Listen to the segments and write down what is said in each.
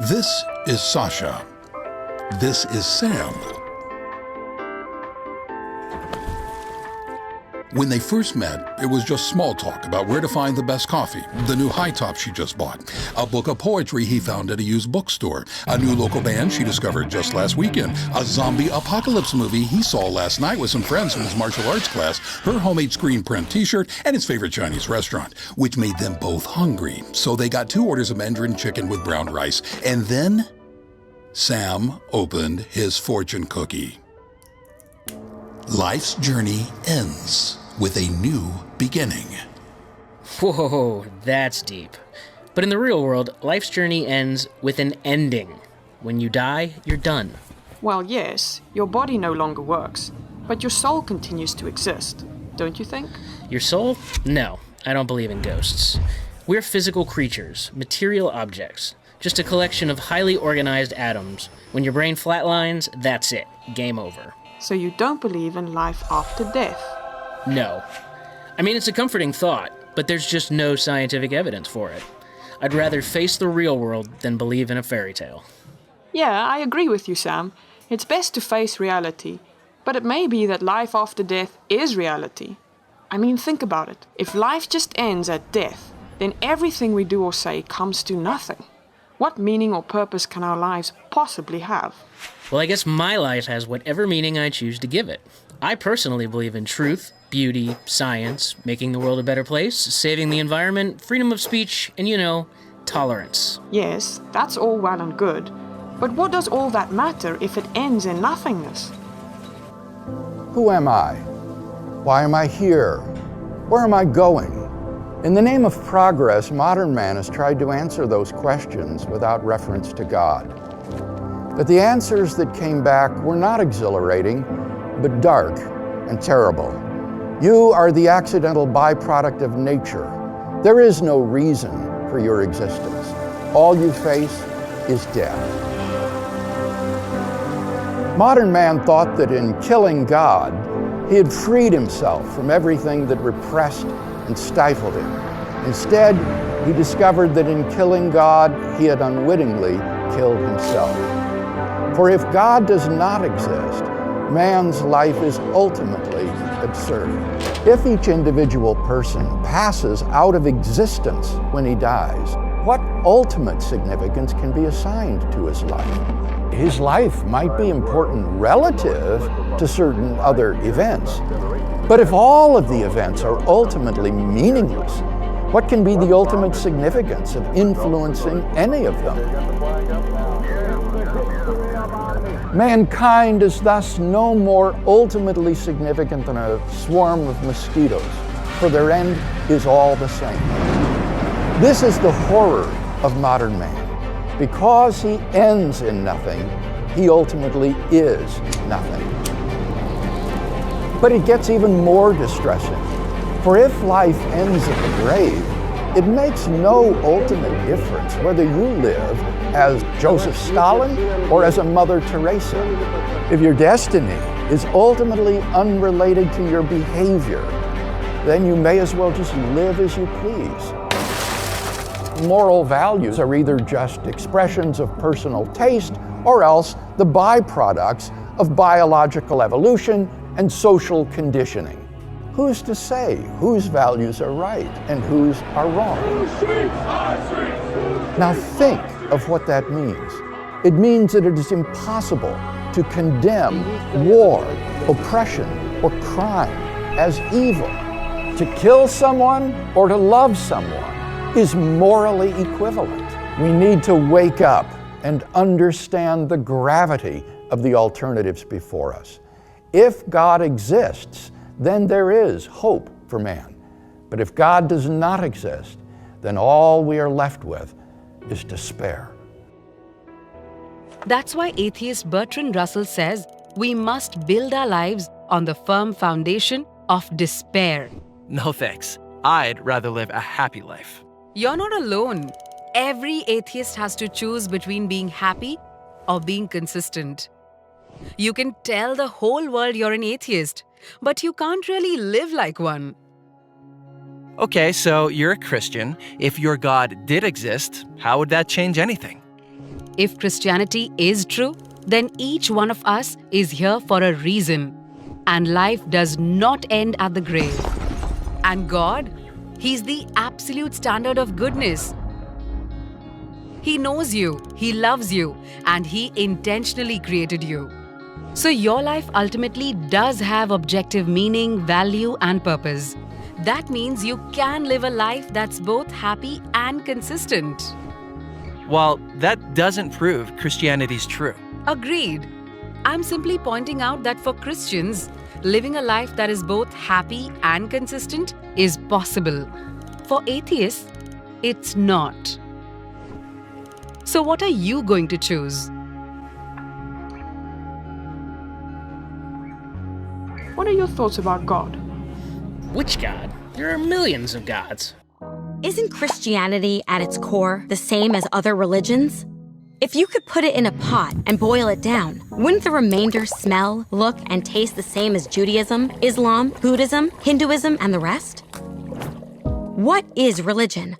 This is Sasha. This is Sam. When they first met, it was just small talk about where to find the best coffee, the new high top she just bought, a book of poetry he found at a used bookstore, a new local band she discovered just last weekend, a zombie apocalypse movie he saw last night with some friends from his martial arts class, her homemade screen print t-shirt, and his favorite Chinese restaurant, which made them both hungry. So they got 2 orders of Mandarin chicken with brown rice, and then Sam opened his fortune cookie. Life's journey ends with a new beginning. Whoa, that's deep. But in the real world, life's journey ends with an ending. When you die, you're done. Well, yes, your body no longer works, but your soul continues to exist, don't you think? Your soul? No, I don't believe in ghosts. We're physical creatures, material objects, just a collection of highly organized atoms. When your brain flatlines, that's it. Game over. So you don't believe in life after death? No. I mean, it's a comforting thought, but there's just no scientific evidence for it. I'd rather face the real world than believe in a fairy tale. Yeah, I agree with you, Sam. It's best to face reality, but it may be that life after death is reality. I mean, think about it. If life just ends at death, then everything we do or say comes to nothing. What meaning or purpose can our lives possibly have? Well, I guess my life has whatever meaning I choose to give it. I personally believe in truth, beauty, science, making the world a better place, saving the environment, freedom of speech, and, tolerance. Yes, that's all well and good. But what does all that matter if it ends in nothingness? Who am I? Why am I here? Where am I going? In the name of progress, modern man has tried to answer those questions without reference to God. But the answers that came back were not exhilarating, but dark and terrible. You are the accidental byproduct of nature. There is no reason for your existence. All you face is death. Modern man thought that in killing God, he had freed himself from everything that repressed and stifled him. Instead, he discovered that in killing God, he had unwittingly killed himself. For if God does not exist, man's life is ultimately absurd. If each individual person passes out of existence when he dies, what ultimate significance can be assigned to his life? His life might be important relative to certain other events, but if all of the events are ultimately meaningless, what can be the ultimate significance of influencing any of them? Mankind is thus no more ultimately significant than a swarm of mosquitoes, for their end is all the same. This is the horror of modern man. Because he ends in nothing, he ultimately is nothing. But it gets even more distressing. For if life ends in the grave, it makes no ultimate difference whether you live as Joseph Stalin or as a Mother Teresa. If your destiny is ultimately unrelated to your behavior, then you may as well just live as you please. Moral values are either just expressions of personal taste or else the byproducts of biological evolution and social conditioning. Who's to say whose values are right and whose are wrong? Now think of what that means. It means that it is impossible to condemn war, oppression, or crime as evil. To kill someone or to love someone is morally equivalent. We need to wake up and understand the gravity of the alternatives before us. If God exists, then there is hope for man. But if God does not exist, then all we are left with is despair. That's why atheist Bertrand Russell says we must build our lives on the firm foundation of despair. No thanks. I'd rather live a happy life. You're not alone. Every atheist has to choose between being happy or being consistent. You can tell the whole world you're an atheist, but you can't really live like one. Okay, so you're a Christian. If your God did exist, how would that change anything? If Christianity is true, then each one of us is here for a reason. And life does not end at the grave. And God, He's the absolute standard of goodness. He knows you, He loves you, and He intentionally created you. So your life ultimately does have objective meaning, value, and purpose. That means you can live a life that's both happy and consistent. While that doesn't prove Christianity's true. Agreed. I'm simply pointing out that for Christians, living a life that is both happy and consistent is possible. For atheists, it's not. So what are you going to choose? What are your thoughts about God? Which God? There are millions of gods. Isn't Christianity at its core the same as other religions? If you could put it in a pot and boil it down, wouldn't the remainder smell, look, and taste the same as Judaism, Islam, Buddhism, Hinduism, and the rest? What is religion?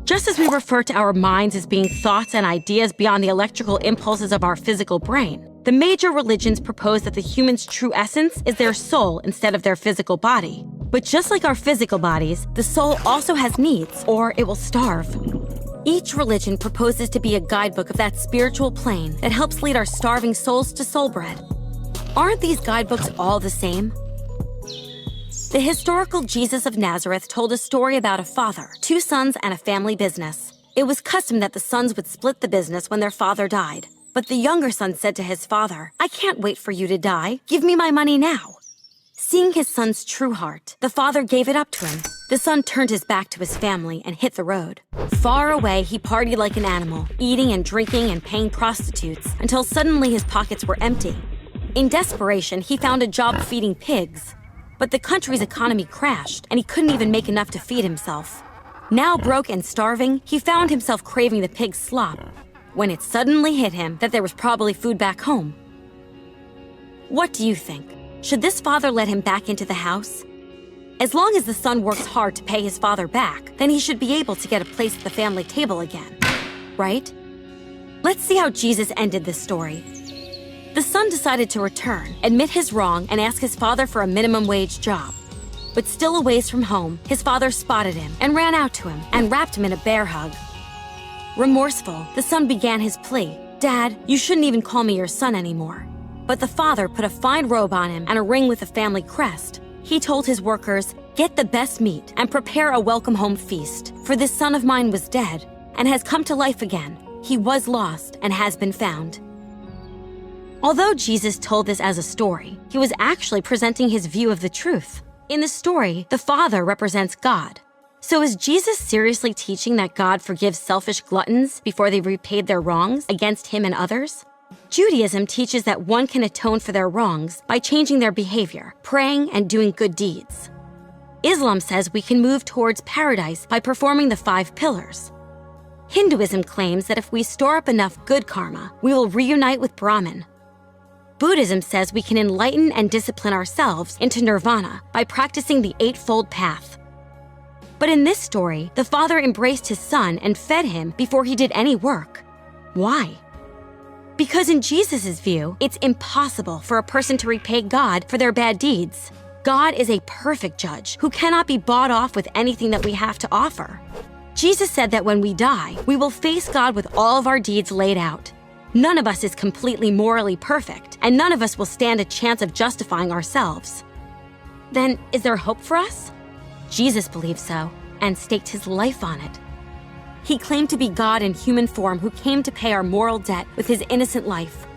Just as we refer to our minds as being thoughts and ideas beyond the electrical impulses of our physical brain, the major religions propose that the human's true essence is their soul instead of their physical body. But just like our physical bodies, the soul also has needs, or it will starve. Each religion proposes to be a guidebook of that spiritual plane that helps lead our starving souls to soul bread. Aren't these guidebooks all the same? The historical Jesus of Nazareth told a story about a father, 2 sons, and a family business. It was custom that the sons would split the business when their father died. But the younger son said to his father, "I can't wait for you to die. Give me my money now." Seeing his son's true heart, the father gave it up to him. The son turned his back to his family and hit the road. Far away, he partied like an animal, eating and drinking and paying prostitutes, until suddenly his pockets were empty. In desperation, he found a job feeding pigs. But the country's economy crashed, and he couldn't even make enough to feed himself. Now broke and starving, he found himself craving the pig's slop, when it suddenly hit him that there was probably food back home. What do you think? Should this father let him back into the house? As long as the son works hard to pay his father back, then he should be able to get a place at the family table again, right? Let's see how Jesus ended this story. The son decided to return, admit his wrong, and ask his father for a minimum wage job. But still a ways from home, his father spotted him and ran out to him and wrapped him in a bear hug. Remorseful, the son began his plea. "Dad, you shouldn't even call me your son anymore." But the father put a fine robe on him and a ring with the family crest. He told his workers, "Get the best meat and prepare a welcome home feast, for this son of mine was dead and has come to life again. He was lost and has been found." Although Jesus told this as a story, he was actually presenting his view of the truth. In the story, the father represents God. So is Jesus seriously teaching that God forgives selfish gluttons before they repaid their wrongs against him and others? Judaism teaches that one can atone for their wrongs by changing their behavior, praying, and doing good deeds. Islam says we can move towards paradise by performing the 5 pillars. Hinduism claims that if we store up enough good karma, we will reunite with Brahman. Buddhism says we can enlighten and discipline ourselves into nirvana by practicing the 8-fold path. But in this story, the father embraced his son and fed him before he did any work. Why? Because in Jesus' view, it's impossible for a person to repay God for their bad deeds. God is a perfect judge who cannot be bought off with anything that we have to offer. Jesus said that when we die, we will face God with all of our deeds laid out. None of us is completely morally perfect, and none of us will stand a chance of justifying ourselves. Then, is there hope for us? Jesus believed so, and staked his life on it. He claimed to be God in human form who came to pay our moral debt with his innocent life,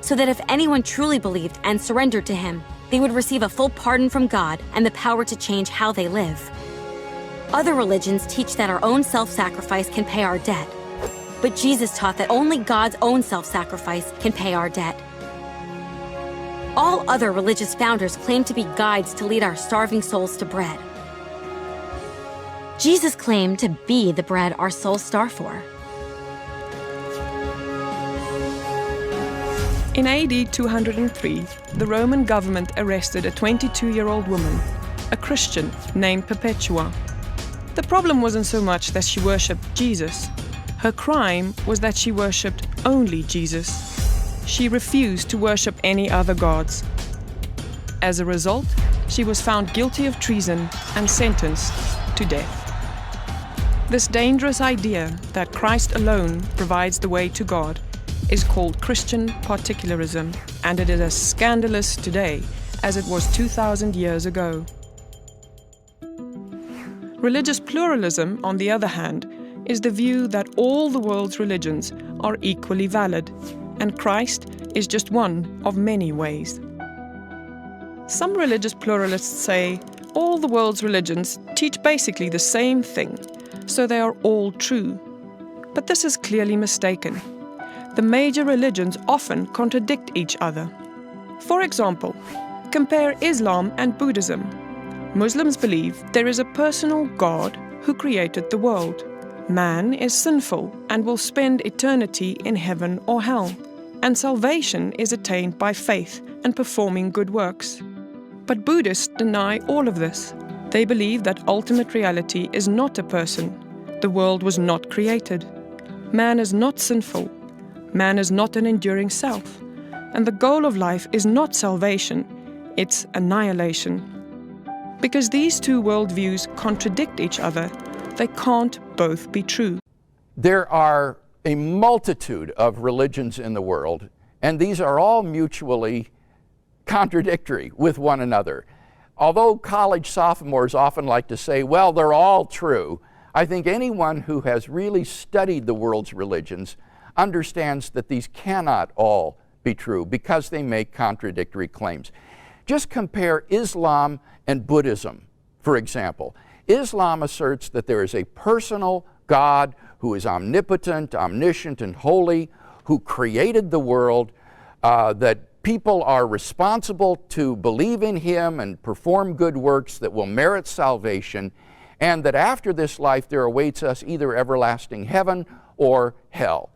so that if anyone truly believed and surrendered to him, they would receive a full pardon from God and the power to change how they live. Other religions teach that our own self-sacrifice can pay our debt, but Jesus taught that only God's own self-sacrifice can pay our debt. All other religious founders claim to be guides to lead our starving souls to bread. Jesus claimed to be the bread our souls starve for. In AD 203, the Roman government arrested a 22-year-old woman, a Christian named Perpetua. The problem wasn't so much that she worshipped Jesus, Her crime was that she worshipped only Jesus. She refused to worship any other gods. As a result, she was found guilty of treason and sentenced to death. This dangerous idea that Christ alone provides the way to God is called Christian particularism, and it is as scandalous today as it was 2,000 years ago. Religious pluralism, on the other hand, is the view that all the world's religions are equally valid, and Christ is just one of many ways. Some religious pluralists say all the world's religions teach basically the same thing, so they are all true. But this is clearly mistaken. The major religions often contradict each other. For example, compare Islam and Buddhism. Muslims believe there is a personal God who created the world. Man is sinful and will spend eternity in heaven or hell, and salvation is attained by faith and performing good works. But Buddhists deny all of this. They believe that ultimate reality is not a person. The world was not created. Man is not sinful. Man is not an enduring self. And the goal of life is not salvation, it's annihilation. Because these two worldviews contradict each other, they can't both be true. There are a multitude of religions in the world, and these are all mutually contradictory with one another. Although college sophomores often like to say, well, they're all true, I think anyone who has really studied the world's religions understands that these cannot all be true because they make contradictory claims. Just compare Islam and Buddhism, for example. Islam asserts that there is a personal God who is omnipotent, omniscient, and holy, who created the world, that people are responsible to believe in Him and perform good works that will merit salvation, and that after this life there awaits us either everlasting heaven or hell.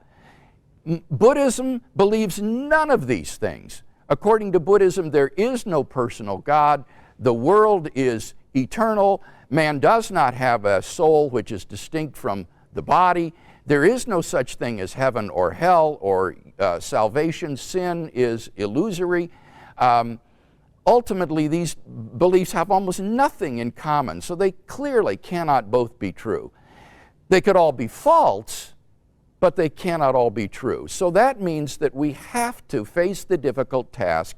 Buddhism believes none of these things. According to Buddhism, there is no personal God. The world is eternal. Man does not have a soul which is distinct from the body. There is no such thing as heaven or hell or salvation. Sin is illusory. Ultimately, these beliefs have almost nothing in common, so they clearly cannot both be true. They could all be false, but they cannot all be true. So that means that we have to face the difficult task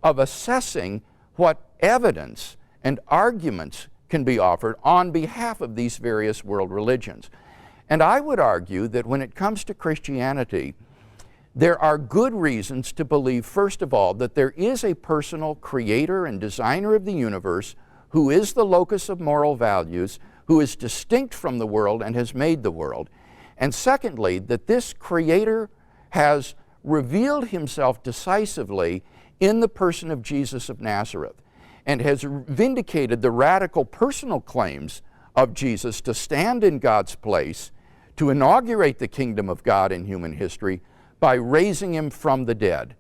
of assessing what evidence and arguments can be offered on behalf of these various world religions. And I would argue that when it comes to Christianity, there are good reasons to believe, first of all, that there is a personal creator and designer of the universe who is the locus of moral values, who is distinct from the world and has made the world. And secondly, that this creator has revealed himself decisively in the person of Jesus of Nazareth and has vindicated the radical personal claims of Jesus to stand in God's place, to inaugurate the kingdom of God in human history by raising Him from the dead.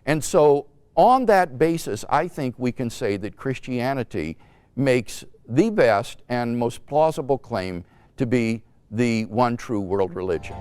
And so on that basis, I think we can say that Christianity makes the best and most plausible claim to be the one true world religion.